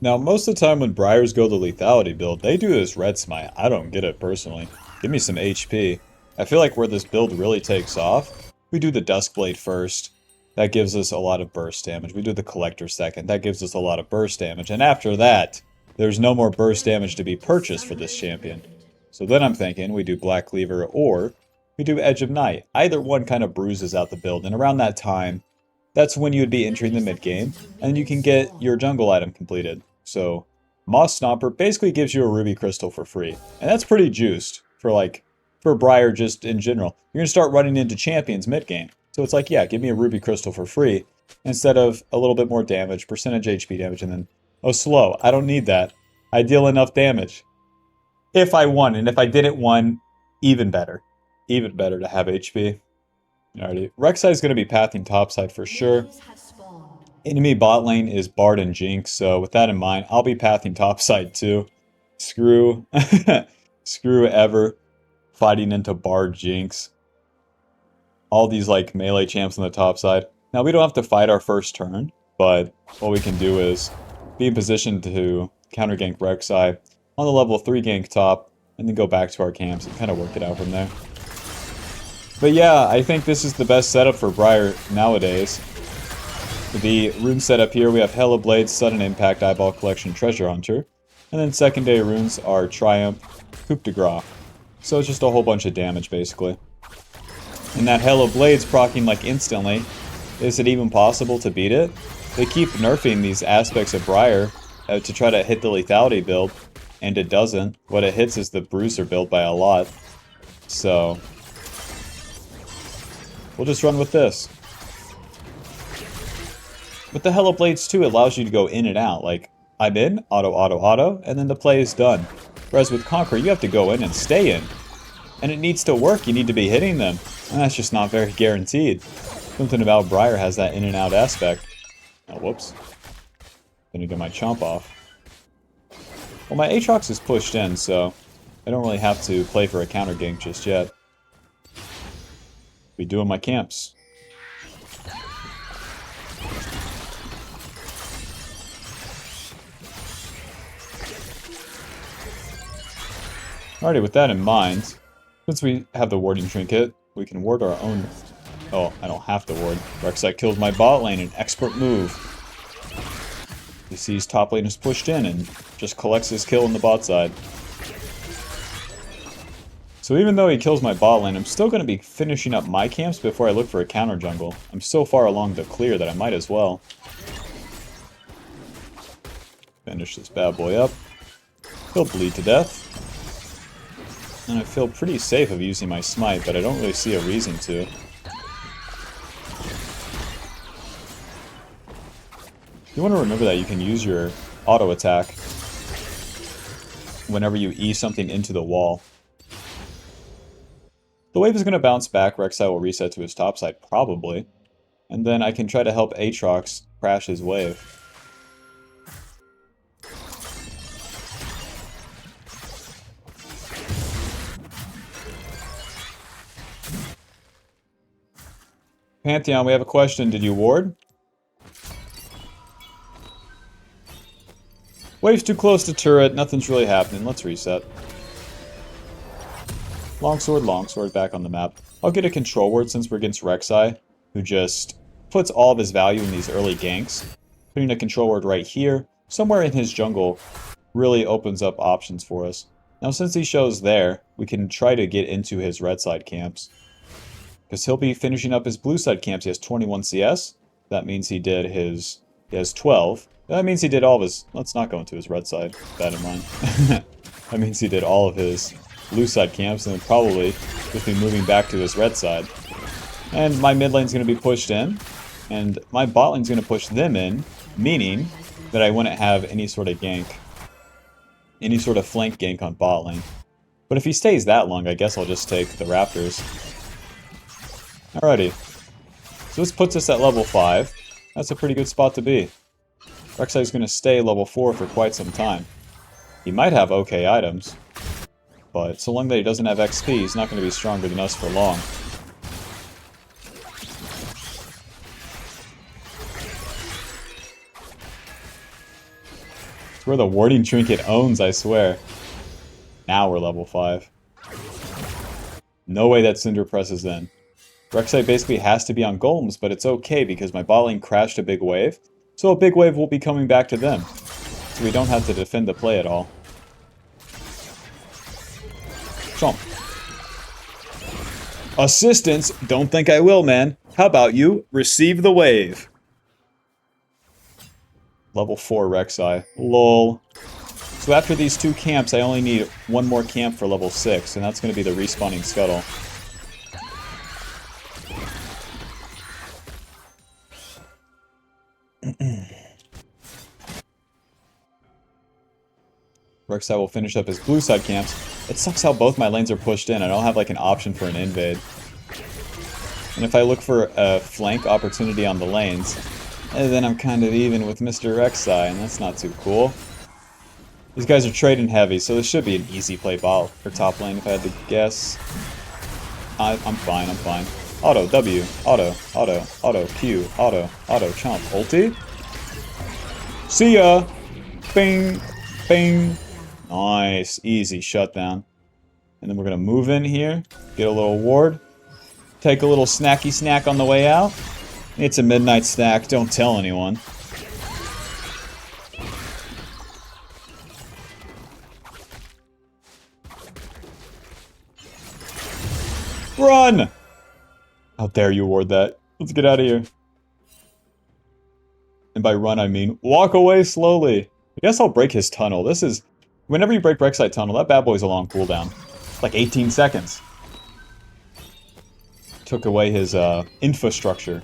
Now, most of the time when Briars go the lethality build, they do this red smite. I don't get it personally. Give me some HP. I feel like where this build really takes off, we do the duskblade first. That gives us a lot of burst damage. We do the collector second. That gives us a lot of burst damage. And after that, there's no more burst damage to be purchased for this champion. So then I'm thinking we do Black Cleaver or we do Edge of Night. Either one kind of bruises out the build. And around that time, that's when you would be entering the mid game. And you can get your jungle item completed. So Moss Stomper basically gives you a ruby crystal for free. And that's pretty juiced for Briar just in general. You're going to start running into champions mid game. So it's like, yeah, give me a ruby crystal for free instead of a little bit more damage, percentage HP damage, and then, oh, slow. I don't need that. I deal enough damage. If I won, and if I didn't won, even better. Even better to have HP. Alrighty. Rek'Sai is going to be pathing topside for sure. Enemy bot lane is Bard and Jinx, so with that in mind, I'll be pathing topside too. Screw, screw ever fighting into Bard Jinx. All these like melee champs on the top side. Now we don't have to fight our first turn, but what we can do is be in position to counter gank Rek'Sai on the level 3 gank top, and then go back to our camps and kind of work it out from there. But yeah, I think this is the best setup for Briar nowadays. The rune setup here, we have Hella Blade, Sudden Impact, Eyeball Collection, Treasure Hunter. And then secondary runes are Triumph, Coup de Grace. So it's just a whole bunch of damage basically. And that Hella Blade's proccing like instantly. Is it even possible to beat it? They keep nerfing these aspects of Briar to try to hit the lethality build, and it doesn't. What it hits is the bruiser build by a lot. So we'll just run with this. With the Hella Blades too, it allows you to go in and out. Like, I'm in, auto, auto, auto, and then the play is done. Whereas with Conqueror, you have to go in and stay in. And it needs to work, you need to be hitting them. And that's just not very guaranteed. Something about Briar has that in and out aspect. Oh, whoops. Gonna get my chomp off. Well, my Aatrox is pushed in, so I don't really have to play for a counter gank just yet. Be doing my camps. Alrighty, with that in mind, since we have the warding trinket, we can ward our own... Oh, I don't have to ward. Rek'Sai killed my bot lane, an expert move. He sees top lane is pushed in and just collects his kill on the bot side. So even though he kills my bot lane, I'm still going to be finishing up my camps before I look for a counter jungle. I'm so far along the clear that I might as well. Finish this bad boy up. He'll bleed to death. And I feel pretty safe of using my smite, but I don't really see a reason to. You want to remember that you can use your auto attack whenever you E something into the wall. The wave is going to bounce back, Rek'Sai will reset to his topside, probably. And then I can try to help Aatrox crash his wave. Pantheon, we have a question. Did you ward? Wave's too close to turret. Nothing's really happening. Let's reset. Longsword, back on the map. I'll get a control word since we're against Rek'Sai, who just puts all of his value in these early ganks. Putting a control word right here, somewhere in his jungle, really opens up options for us. Now since he shows there, we can try to get into his red side camps. Because he'll be finishing up his blue side camps. He has 21 CS. That means he has 12. That means he did all of his... Let's not go into his red side. Bad in mind. That means he did all of his blue side camps and then probably just be moving back to his red side. And my mid lane's going to be pushed in. And my bot lane's going to push them in. Meaning that I wouldn't have any sort of gank. Any sort of flank gank on bot lane. But if he stays that long, I guess I'll just take the Raptors. Alrighty. So this puts us at level 5. That's a pretty good spot to be. Rek'Sai is going to stay level 4 for quite some time. He might have okay items, but so long that he doesn't have XP, he's not going to be stronger than us for long. It's where the warding trinket owns, I swear. Now we're level 5. No way that Cinder presses in. Rek'Sai basically has to be on golems, but it's okay because my bot lane crashed a big wave. So a big wave will be coming back to them. So we don't have to defend the play at all. Chomp. Assistance? Don't think I will, man. How about you receive the wave? Level 4 Rek'Sai. Lol. So after these 2 camps, I only need 1 more camp for level 6, and that's going to be the respawning scuttle. Rek'Sai will finish up his blue side camps. It sucks how both my lanes are pushed in. I don't have like an option for an invade. And if I look for a flank opportunity on the lanes, then I'm kind of even with Mr. Rek'Sai, and that's not too cool. These guys are trading heavy, so this should be an easy play bot or top lane if I had to guess. I'm fine, I'm fine. Auto, W, auto, auto, auto, Q, auto, chomp, ulti. See ya! Bing, bing. Nice, easy shutdown. And then we're gonna move in here, get a little ward, take a little snacky snack on the way out. It's a midnight snack, don't tell anyone. Run! How dare you ward that. Let's get out of here. And by run, I mean walk away slowly. I guess I'll break his tunnel. This is... Whenever you break Rek'Sai tunnel, that bad boy's a long cooldown. Like 18 seconds. Took away his infrastructure.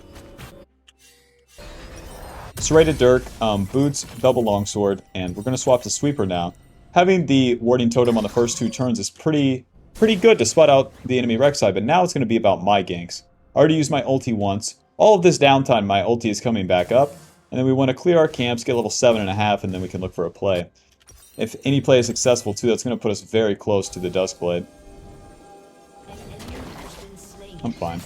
Serrated Dirk, boots, double longsword, and we're going to swap to Sweeper now. Having the warding totem on the first 2 turns is pretty good to spot out the enemy Rek'Sai, but now it's going to be about my ganks. I already used my ulti once. All of this downtime, my ulti is coming back up. And then we want to clear our camps, get level 7.5, and then we can look for a play. If any play is successful too, that's going to put us very close to the duskblade. I'm fine.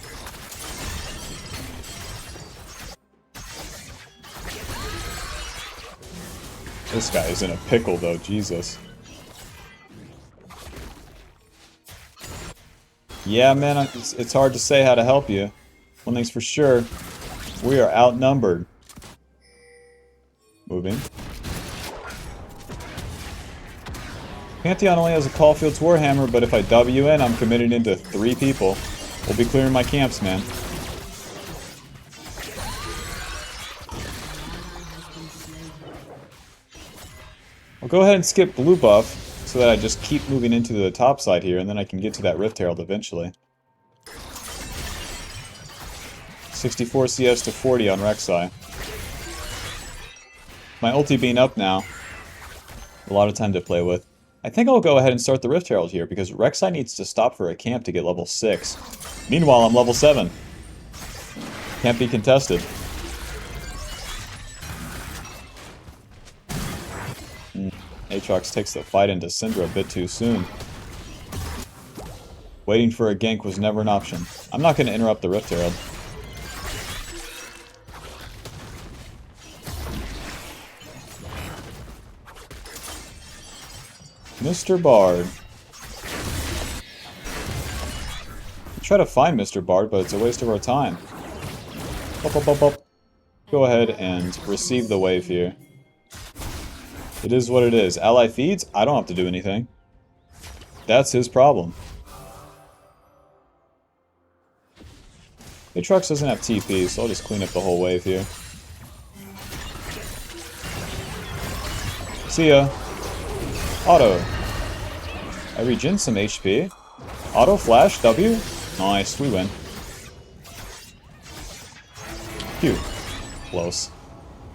This guy is in a pickle though, Jesus. Yeah, man, it's hard to say how to help you. One thing's for sure, we are outnumbered. Moving. Pantheon only has a Caulfield's Warhammer, but if I W in, I'm committed into 3 people. We'll be clearing my camps, man. I'll go ahead and skip blue buff, so that I just keep moving into the top side here, and then I can get to that Rift Herald eventually. 64 CS to 40 on Rek'Sai. My ulti being up now. A lot of time to play with. I think I'll go ahead and start the Rift Herald here, because Rek'Sai needs to stop for a camp to get level 6. Meanwhile, I'm level 7. Can't be contested. Aatrox takes the fight into Syndra a bit too soon. Waiting for a gank was never an option. I'm not going to interrupt the Rift Herald. Mr. Bard. We try to find Mr. Bard, but it's a waste of our time. Up, up, up, up. Go ahead and receive the wave here. It is what it is. Ally feeds? I don't have to do anything. That's his problem. Aatrox doesn't have TP, so I'll just clean up the whole wave here. See ya. Auto. I regen some HP. Auto flash, W. Nice, we win. Q. Close.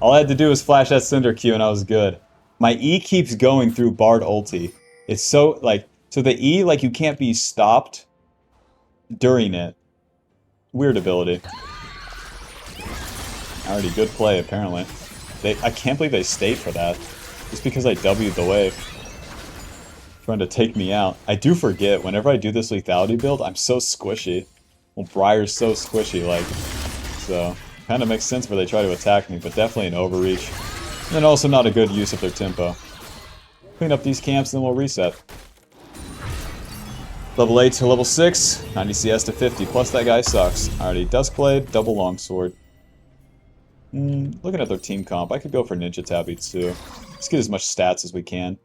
All I had to do was flash that Cinder Q and I was good. My E keeps going through Bard ulti. It's so, like, so the E, like, you can't be stopped during it. Weird ability. Already good play, apparently. I can't believe they stayed for that. Just because I W'd the wave. Trying to take me out. I do forget, whenever I do this lethality build, I'm so squishy. Well, Briar's so squishy, like, so... Kind of makes sense where they try to attack me, but definitely an overreach. And also not a good use of their tempo. Clean up these camps and then we'll reset. Level 8 to level 6, 90 CS to 50, plus that guy sucks. Alrighty, duskblade, double longsword. Looking at their team comp, I could go for ninja tabby too. Let's get as much stats as we can.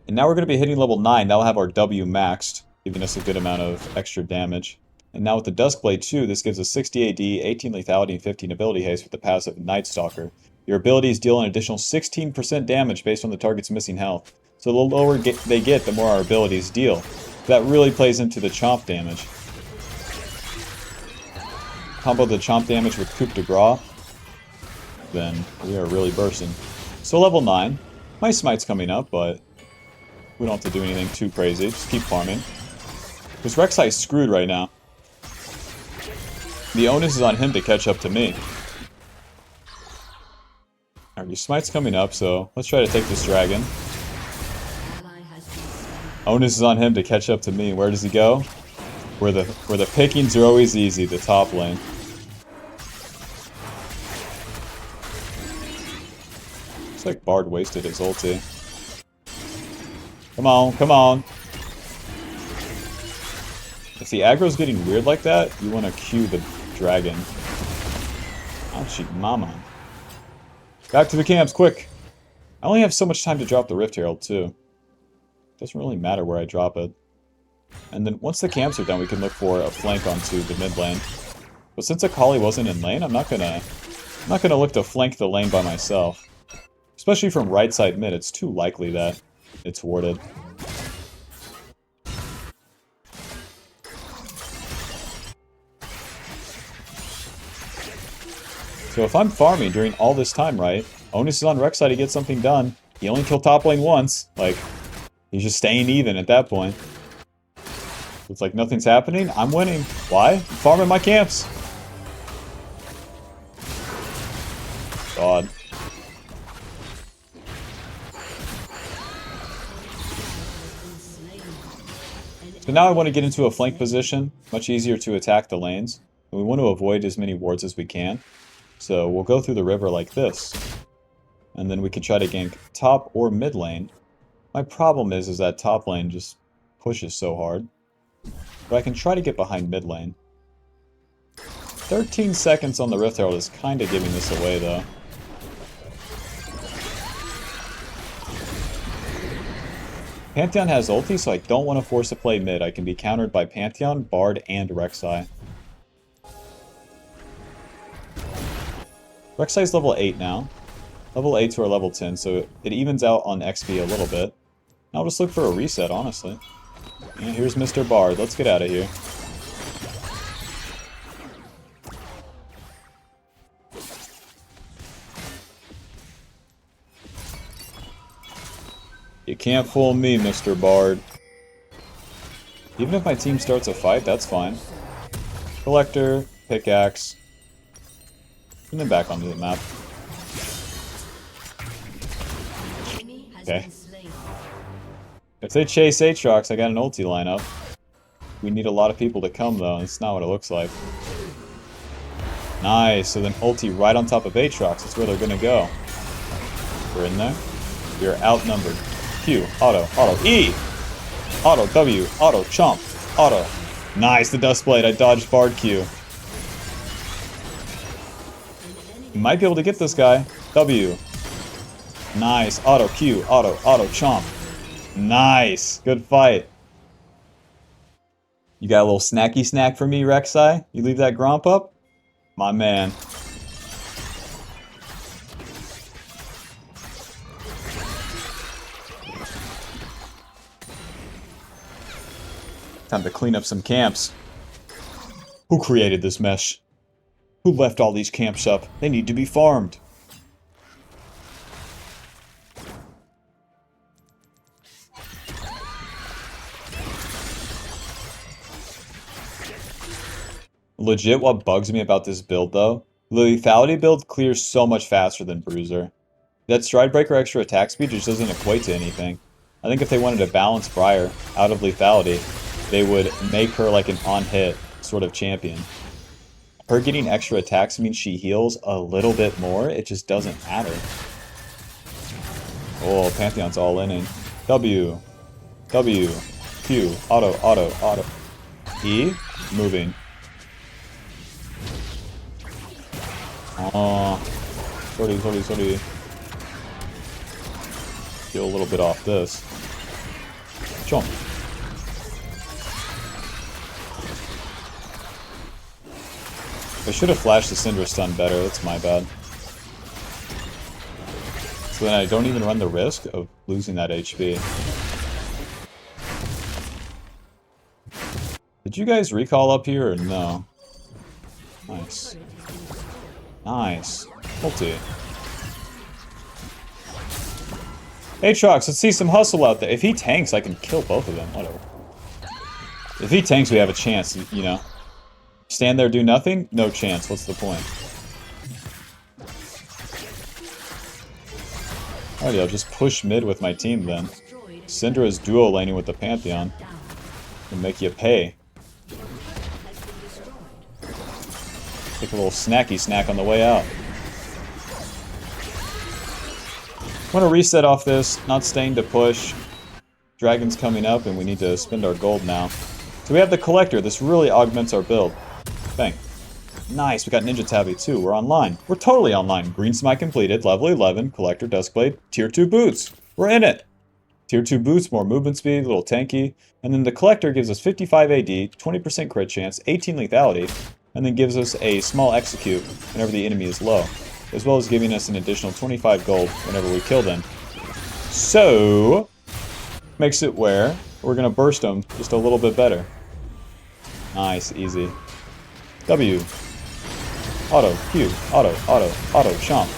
And now we're going to be hitting level 9, that'll have our W maxed, giving us a good amount of extra damage. And now with the duskblade 2, this gives us 60 AD, 18 lethality, and 15 ability haste with the passive Night Stalker. Your abilities deal an additional 16% damage based on the target's missing health. So the lower they get, the more our abilities deal. That really plays into the chomp damage. Combo the chomp damage with coup de grace, then we are really bursting. So level 9. My smite's coming up, but we don't have to do anything too crazy. Just keep farming. Because Rek'Sai's screwed right now. The onus is on him to catch up to me. Alright, your smite's coming up, so let's try to take this dragon. Onus is on him to catch up to me. Where does he go? Where the pickings are always easy, the top lane. Looks like Bard wasted his ulti. Come on, come on. If the aggro's getting weird like that, you want to Q the dragon. Ouchie mama. Back to the camps, quick! I only have so much time to drop the Rift Herald, too. Doesn't really matter where I drop it. And then once the camps are done, we can look for a flank onto the mid lane. But since Akali wasn't in lane, I'm not gonna look to flank the lane by myself. Especially from right side mid, it's too likely that it's warded. So if I'm farming during all this time, right, onus is on Rek'Sai to get something done. He only killed top lane once. Like, he's just staying even at that point. It's like nothing's happening. I'm winning. Why? I'm farming my camps. God. So now I want to get into a flank position. Much easier to attack the lanes. We want to avoid as many wards as we can. So we'll go through the river like this. And then we can try to gank top or mid lane. My problem is that top lane just pushes so hard. But I can try to get behind mid lane. 13 seconds on the Rift Herald is kind of giving this away though. Pantheon has ulti, so I don't want to force a play mid. I can be countered by Pantheon, Bard, and Rek'Sai. Rek'Sai's level 8 now. Level 8 to our level 10, so it evens out on XP a little bit. I'll just look for a reset, honestly. And here's Mr. Bard. Let's get out of here. You can't fool me, Mr. Bard. Even if my team starts a fight, that's fine. Collector, pickaxe, and then back onto the map. Okay. If they chase Aatrox, I got an ulti lineup. We need a lot of people to come though, and it's not what it looks like. Nice, so then ulti right on top of Aatrox, that's where they're gonna go. We're in there. We are outnumbered. Q, auto, E! Auto, W, auto, chomp, auto. Nice, the Duskblade, I dodged Bard Q. Might be able to get this guy. W. Nice, auto, Q, auto, chomp. Nice, good fight. You got a little snacky snack for me, Rek'Sai? You leave that Gromp up? My man. Time to clean up some camps. Who created this mesh? Who left all these camps up? They need to be farmed. Legit, what bugs me about this build, though? The Lethality build clears so much faster than Bruiser. That Stride Breaker extra attack speed just doesn't equate to anything. I think if they wanted to balance Briar out of Lethality, they would make her like an on-hit sort of champion. her getting extra attacks means she heals a little bit more. It just doesn't matter. Oh, Pantheon's all inning. W. W. Q. Auto, auto, auto. E. Moving. Oh. Sorry. Get a little bit off this. Jump. I should have flashed the Syndra stun better. That's my bad. So then I don't even run the risk of losing that HP. Did you guys recall up here or no? Nice. Nice. Ulti. Aatrox, let's see some hustle out there. If he tanks, I can kill both of them. Whatever. If he tanks, we have a chance, you know. Stand there, do nothing? No chance. What's the point? Alrighty, I'll just push mid with my team then. Syndra is duo laning with the Pantheon. And make you pay. Take a little snacky snack on the way out. I'm gonna reset off this, not staying to push. Dragon's coming up and we need to spend our gold now. So we have the Collector. This really augments our build. Bang. Nice, we got Ninja Tabby too. We're online. We're totally online. Green Smite completed, level 11, Collector, Duskblade, Tier 2 boots. We're in it. Tier 2 boots, more movement speed, a little tanky. And then the Collector gives us 55 AD, 20% crit chance, 18 lethality, and then gives us a small execute whenever the enemy is low, as well as giving us an additional 25 gold whenever we kill them. So, makes it where we're going to burst them just a little bit better. Nice, easy. W. Auto, Q, auto, chomp.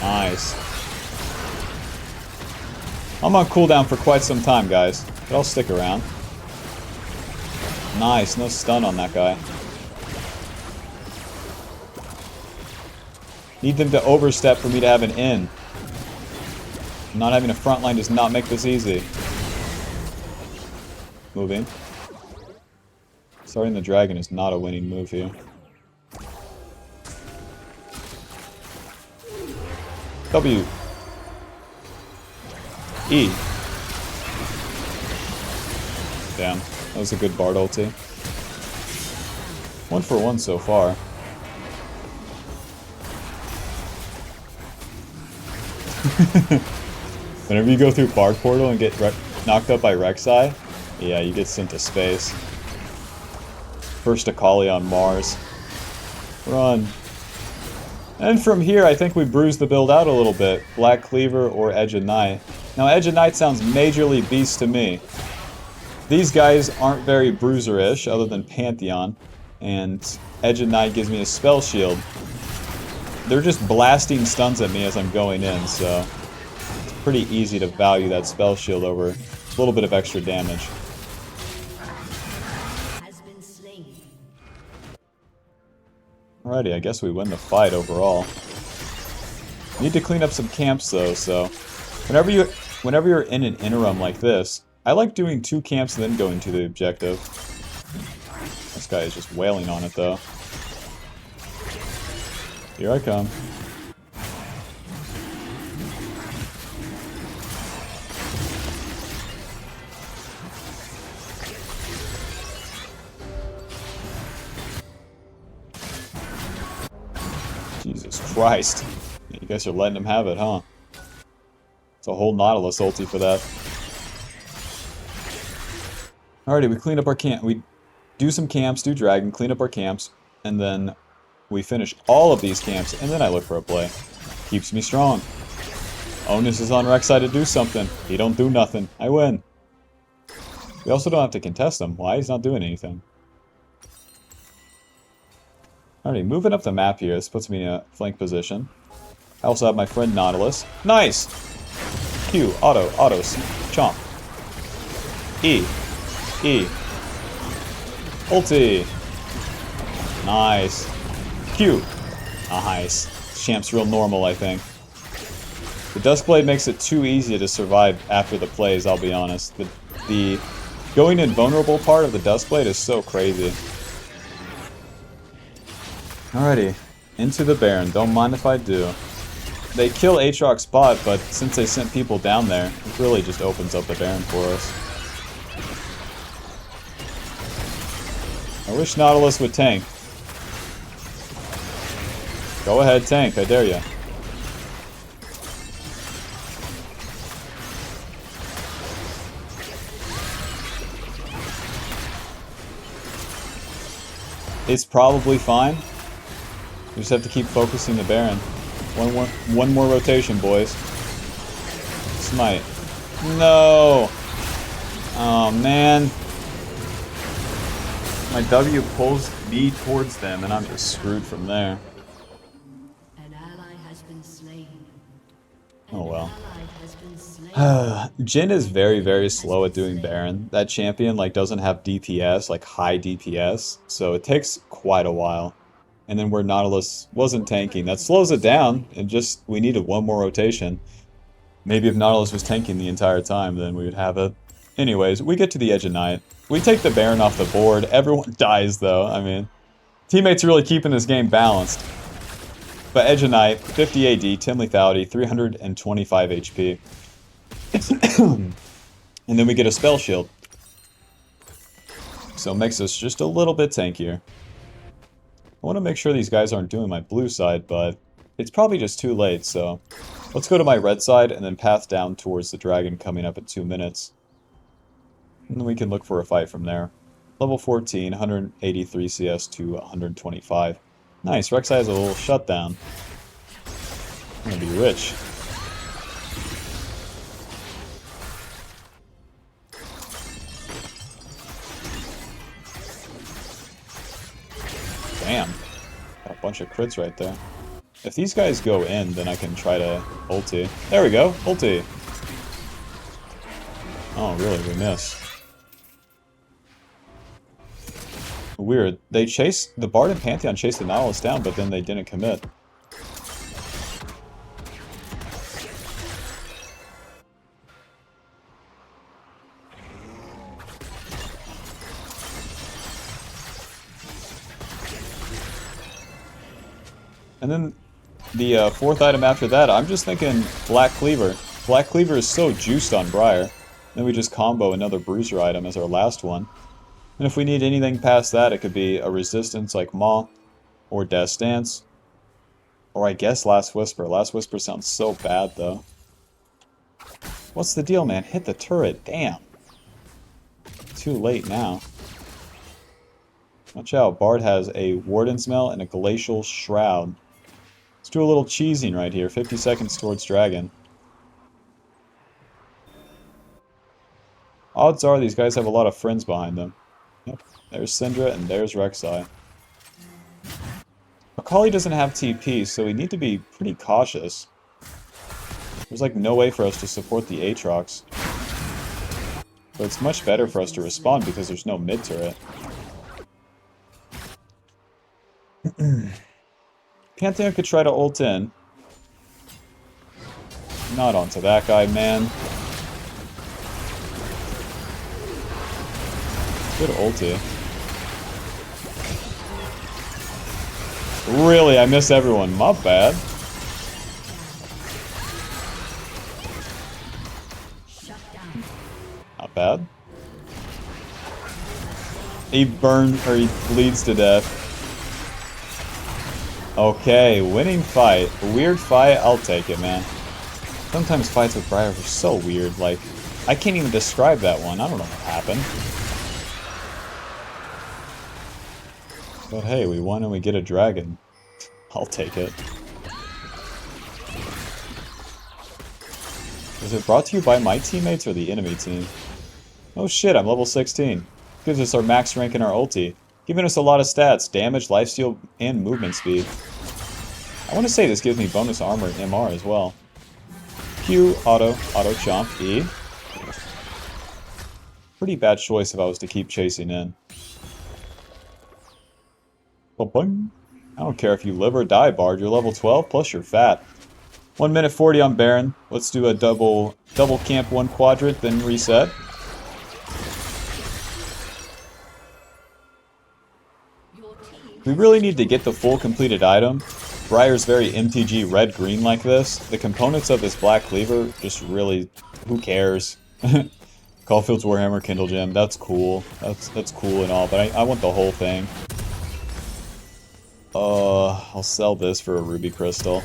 Nice. I'm on cooldown for quite some time, guys, but I'll stick around. Nice, no stun on that guy. Need them to overstep for me to have an in. Not having a front line does not make this easy. Moving. Starting the dragon is not a winning move here. W. E. Damn, that was a good Bard ulti. 1 for 1 so far. Whenever you go through Bard Portal and get knocked up by Rek'Sai, yeah, you get sent to space. First Akali on Mars. Run. And from here, I think we bruised the build out a little bit. Black Cleaver or Edge of Night. Now, Edge of Night sounds majorly beast to me. These guys aren't very bruiser-ish, other than Pantheon. And Edge of Night gives me a spell shield. They're just blasting stuns at me as I'm going in, so it's pretty easy to value that spell shield over a little bit of extra damage. Alrighty, I guess we win the fight overall. Need to clean up some camps though, so whenever you're in an interim like this, I like doing 2 camps and then going to the objective. This guy is just wailing on it though. Here I come. Jesus Christ. You guys are letting him have it, huh? It's a whole Nautilus ulti for that. Alrighty, we clean up our camp. We do some camps, do dragon, clean up our camps, and then we finish all of these camps, and then I look for a play. Keeps me strong. Onus is on Rek'Sai to do something. He don't do nothing. I win. We also don't have to contest him. Why? He's not doing anything. Alrighty, moving up the map here. This puts me in a flank position. I also have my friend Nautilus. Nice! Q, auto, chomp. E. Ulti. Nice. Q. Nice. Champ's real normal, I think. The Duskblade makes it too easy to survive after the plays, I'll be honest. The going invulnerable part of the Duskblade is so crazy. Alrighty, into the Baron. Don't mind if I do. They kill Aatrox's spot, but since they sent people down there, it really just opens up the Baron for us. I wish Nautilus would tank. Go ahead, tank, I dare ya. It's probably fine. We just have to keep focusing the Baron. One more rotation, boys. Smite. No! Oh, man. My W pulls me towards them, and I'm just screwed from there. An ally has been slain. Oh, well. Jhin is very, very slow at doing Baron. That champion, like, doesn't have DPS, like, high DPS, so it takes quite a while. And then where Nautilus wasn't tanking, that slows it down, and just, we needed one more rotation. Maybe if Nautilus was tanking the entire time, then we would have it. Anyways, we get to the edge of night. We take the Baron off the board. Everyone dies, though. I mean, teammates are really keeping this game balanced. But edge of night, 50 AD, 10 lethality, 325 HP. And then we get a spell shield. So it makes us just a little bit tankier. I want to make sure these guys aren't doing my blue side, but it's probably just too late, so let's go to my red side and then path down towards the dragon coming up in 2 minutes. And then we can look for a fight from there. Level 14, 183 CS to 125. Nice, Rek'Sai has a little shutdown. I'm gonna be rich. Damn. Got a bunch of crits right there. If these guys go in, then I can try to ulti. There we go, ulti. Oh, really? We miss. Weird. They chased... The Bard and Pantheon chased the Nautilus down, but then they didn't commit. And then the fourth item after that, I'm just thinking Black Cleaver. Black Cleaver is so juiced on Briar. Then we just combo another Bruiser item as our last one. And if we need anything past that, it could be a resistance like Maw, or Death Dance, or I guess Last Whisper. Last Whisper sounds so bad, though. What's the deal, man? Hit the turret. Damn. Too late now. Watch out. Bard has a Warden's Mail and a Glacial Shroud. Let's do a little cheesing right here. 50 seconds towards Dragon. Odds are these guys have a lot of friends behind them. Yep. There's Syndra and there's Rek'Sai. Akali doesn't have TP, so we need to be pretty cautious. There's like no way for us to support the Aatrox. But it's much better for us to respond because there's no mid turret. Pantheon could try to ult in. Not onto that guy, man. Good ulti. Really, I miss everyone. My bad. Not bad. He burned, or he bleeds to death. Okay, winning fight. A weird fight, I'll take it, man. Sometimes fights with Briar are so weird, like, I can't even describe that one. I don't know what happened. But hey, we won and we get a dragon. I'll take it. Is it brought to you by my teammates or the enemy team? Oh shit, I'm level 16. Gives us our max rank in our ulti. Giving us a lot of stats, damage, lifesteal, and movement speed. I want to say this gives me bonus armor and MR as well. Q, auto chomp, E. Pretty bad choice if I was to keep chasing in. Ba-boing. I don't care if you live or die, Bard. You're level 12, plus you're fat. 1 minute 40 on Baron. Let's do a double camp 1 quadrant, then reset. Your team We really need to get the full completed item. Briar's very MTG red-green like this. The components of his Black Cleaver just really... Who cares? Caulfield's Warhammer Kindle Gem, that's cool. That's cool and all, but I want the whole thing. I'll sell this for a Ruby Crystal.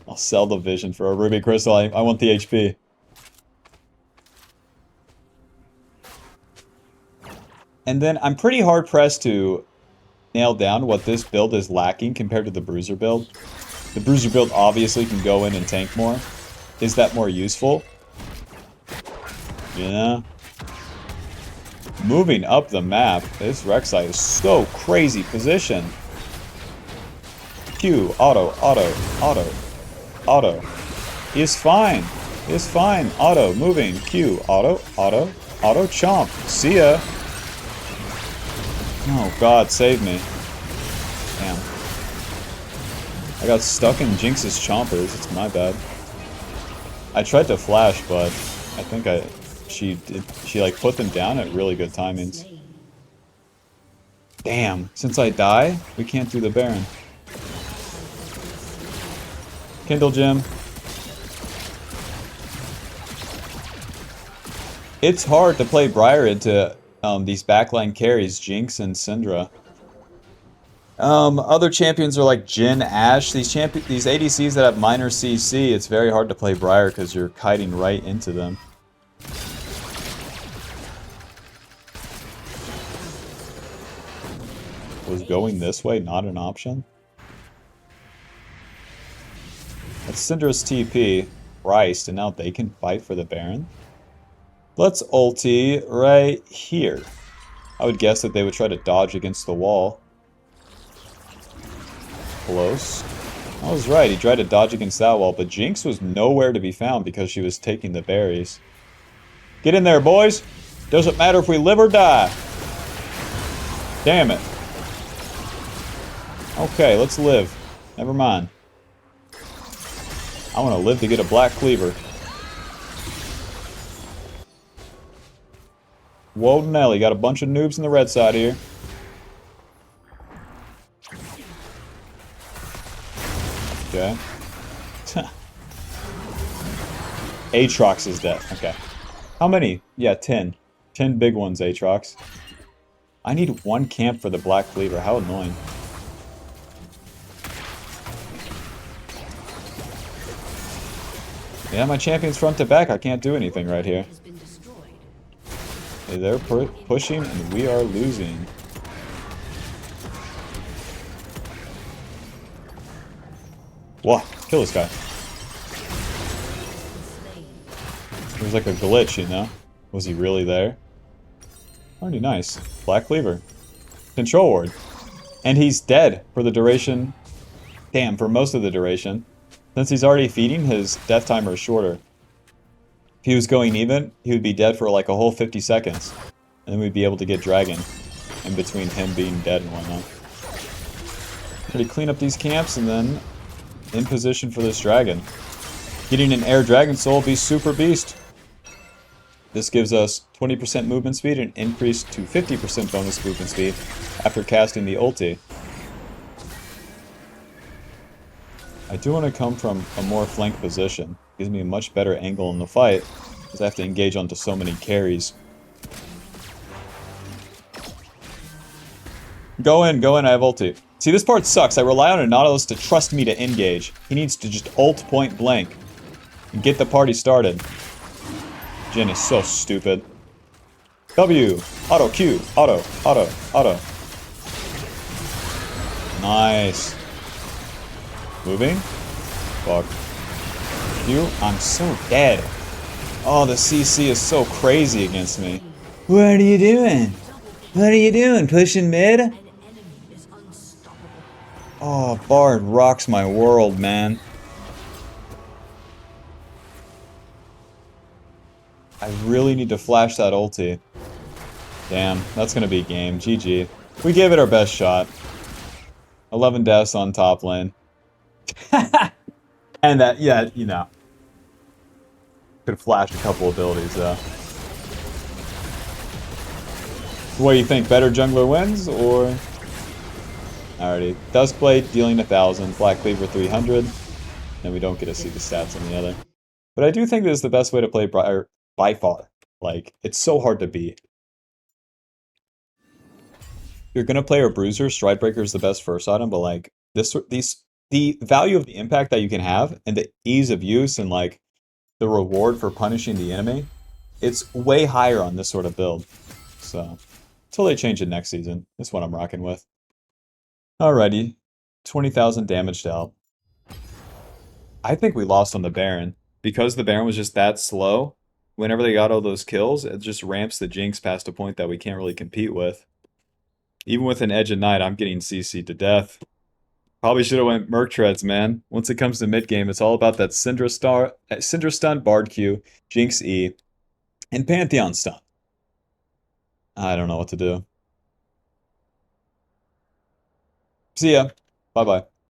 I'll sell the Vision for a Ruby Crystal. I want the HP. And then I'm pretty hard-pressed to nail down what this build is lacking compared to the Bruiser build. The Bruiser build obviously can go in and tank more. Is that more useful? Yeah. Moving up the map, this Rek'Sai is so crazy position. Q, auto, auto, auto, auto. He is fine. He is fine. Auto, moving. Q, auto, auto, auto, chomp. See ya. Oh god, save me. Damn. I got stuck in Jinx's chompers. It's my bad. I tried to flash, but I think she like put them down at really good timings. Damn, since I die, we can't do the Baron. Kindle Gem. It's hard to play Briar into these backline carries, Jinx and Syndra. Other champions are like Jhin, Ashe. These ADCs that have minor CC, it's very hard to play Briar because you're kiting right into them. Was going this way not an option? That's Syndra's TP, Christ, and now they can fight for the Baron? Let's ulti right here. I would guess that they would try to dodge against the wall. Close. I was right, he tried to dodge against that wall, but Jinx was nowhere to be found because she was taking the berries. Get in there, boys! Doesn't matter if we live or die. Damn it. Okay, let's live. Never mind. I want to live to get a Black Cleaver. Whoa, Nelly, got a bunch of noobs in the red side here. Okay. Aatrox is dead. Okay. How many? Yeah, 10. 10 big ones, Aatrox. I need one camp for the Black Cleaver. How annoying. Yeah, my champion's front to back. I can't do anything right here. They're pushing and we are losing. Whoa, kill this guy. It was like a glitch, you know? Was he really there? Pretty nice. Black Cleaver. Control Ward. And he's dead for the duration. Damn, for most of the duration. Since he's already feeding, his death timer is shorter. If he was going even, he would be dead for like a whole 50 seconds. And then we'd be able to get Dragon in between him being dead and whatnot. Ready to clean up these camps and then in position for this Dragon. Getting an Air Dragon Soul would be super beast. This gives us 20% movement speed and increase to 50% bonus movement speed after casting the ulti. I do want to come from a more flank position. Gives me a much better angle in the fight, because I have to engage onto so many carries. Go in, I have ulti. See, this part sucks. I rely on a Nautilus to trust me to engage. He needs to just ult point blank and get the party started. Jhin is so stupid. W, auto, Q, auto, auto, auto. Nice. Moving. Fuck. Q, I'm so dead. Oh, the CC is so crazy against me. What are you doing? What are you doing? Pushing mid? Oh, Bard rocks my world, man. I really need to flash that ulti. Damn, that's gonna be game. GG. We gave it our best shot. 11 deaths on top lane. And that, yeah, you know. Could have flashed a couple abilities, though. What do you think? Better jungler wins, or Alrighty. Duskblade dealing 1,000, Black Cleaver 300, and we don't get to see the stats on the other. But I do think this is the best way to play Briar by far. Like, it's so hard to beat. You're gonna play a Bruiser, Stridebreaker is the best first item, but like the value of the impact that you can have and the ease of use and like the reward for punishing the enemy, it's way higher on this sort of build. So until they change it next season, that's what I'm rocking with. Alrighty. 20,000 damaged out. I think we lost on the Baron. Because the Baron was just that slow, whenever they got all those kills, it just ramps the Jinx past a point that we can't really compete with. Even with an Edge of Night, I'm getting CC'd to death. Probably should have went Merc Treads, man. Once it comes to mid game, it's all about that Syndra Stun, Bard Q, Jinx E, and Pantheon Stun. I don't know what to do. See ya. Bye bye.